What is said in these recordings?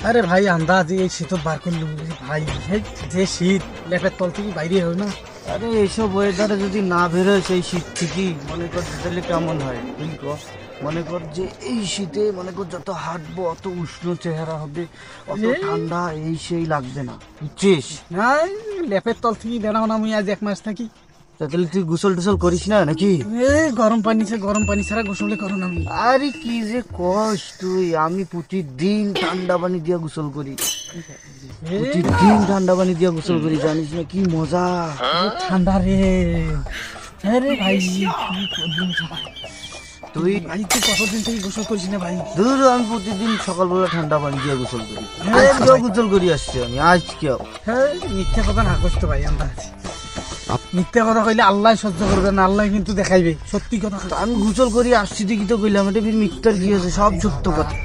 আরে ভাই আন্দাজ এই শীত বার করলু ভাই, এই যে শীত লেপের তল থেকে বাইরে হয় না। আরে এইসব ওয়েদারে যদি না বেরোয় সেই শীত থেকেই মনে কর তাহলে কেমন হয় তুই কর। মনে কর যে এই শীতে মনে কর যত হাঁটবো অত উষ্ণ চেহারা হবে, অত ঠান্ডা এই সেই লাগবে না, বুঝছিস? না লেপের তল থেকে বেড়াও না, আমি আজ 1 মাস থাকি। তাহলে তুই গোসল টোসল করিস না নাকি? গরম পানি ছাড়া গোসলে করো না আমি। আরে কি যে কস তুই, আমি প্রতিদিন ঠান্ডা পানি দিয়া গোসল করি, প্রতিদিন ঠান্ডা পানি দিয়া গোসল করি, জানিস না কি মজা। ঠান্ডা রে। আরে ভাই তুই ভাই তুই কতদিন থেকে গোসল করিস না ভাই? ধুর, আমি প্রতিদিন সকালবেলা ঠান্ডা পানি দিয়ে গোসল করি, গোসল করি আসছি আমি আজকেও। হ্যাঁ মিথ্যা কথা না করতে ভাই, আন্দাজ মিথ্যা কথা কইলে আল্লাহ সহ্য করবে না, আল্লাহ কিন্তু দেখাইবে। সত্যি কথা আমি গোসল করি আসছি দেখি তো কইলাম, এটা ফির মিথ্যার কি আছে, সব সত্য কথা।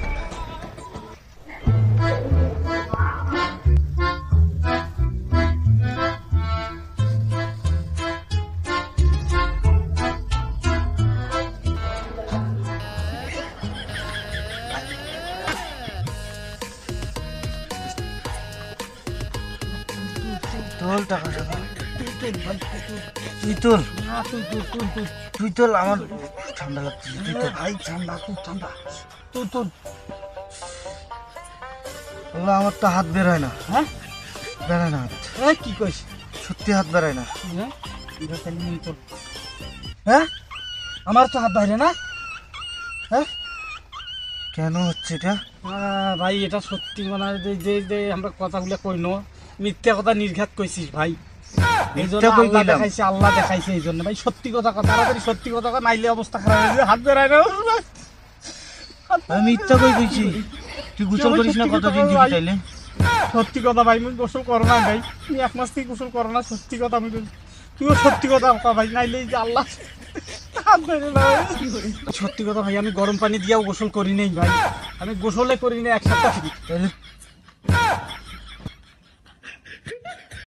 তোল টাকা টাকা তুই তোল, তুই তোল, আমার ঠান্ডা লাগছে, তুই তোল। ভাই ঠান্ডা, খুব ঠান্ডা। তুই তুই আল্লাহ, আমার তো হাত বের হয় না, হ্যাঁ বেরোয় না হাত, কি কইস? সত্যি হাত বেরোয় না। হ্যাঁ এটা তাহলে নিয়ে তোর। হ্যাঁ আমার তো হাত বাইরে না। হ্যাঁ কেন হচ্ছে এটা? ভাই এটা সত্যি মানে যে আমরা কথাগুলো কইনো, মিথ্যা কথা নির্ঘাত কইছিস ভাই। এই জন্য মিথ্যা কই আল্লাহ কইলাম? দেখাইছে, আল্লাহ দেখাইছে এই জন্য ভাই। সত্যি কথা তাড়াতাড়ি সত্যি কথা নাইলে অবস্থা খারাপ হয়ে যাবে, হাত বেরায় না। আমি মিথ্যা কই কইছি? তুই গোসল করিস না কতদিন থেকে তাইলে? সত্যি কথা ভাই, আমি গোসল করো না ভাই, তুমি 1 মাস থেকে গোসল করো না। সত্যি কথা আমি বলি, তুইও সত্যি কথা ভাই, নাইলে এই যে আল্লাহ হাত বেরে না। সত্যি কথা ভাই, আমি গরম পানি দিয়েও গোসল করি নাই ভাই, আমি গোসলে করি না 1 সপ্তাহ থেকে। তাইলে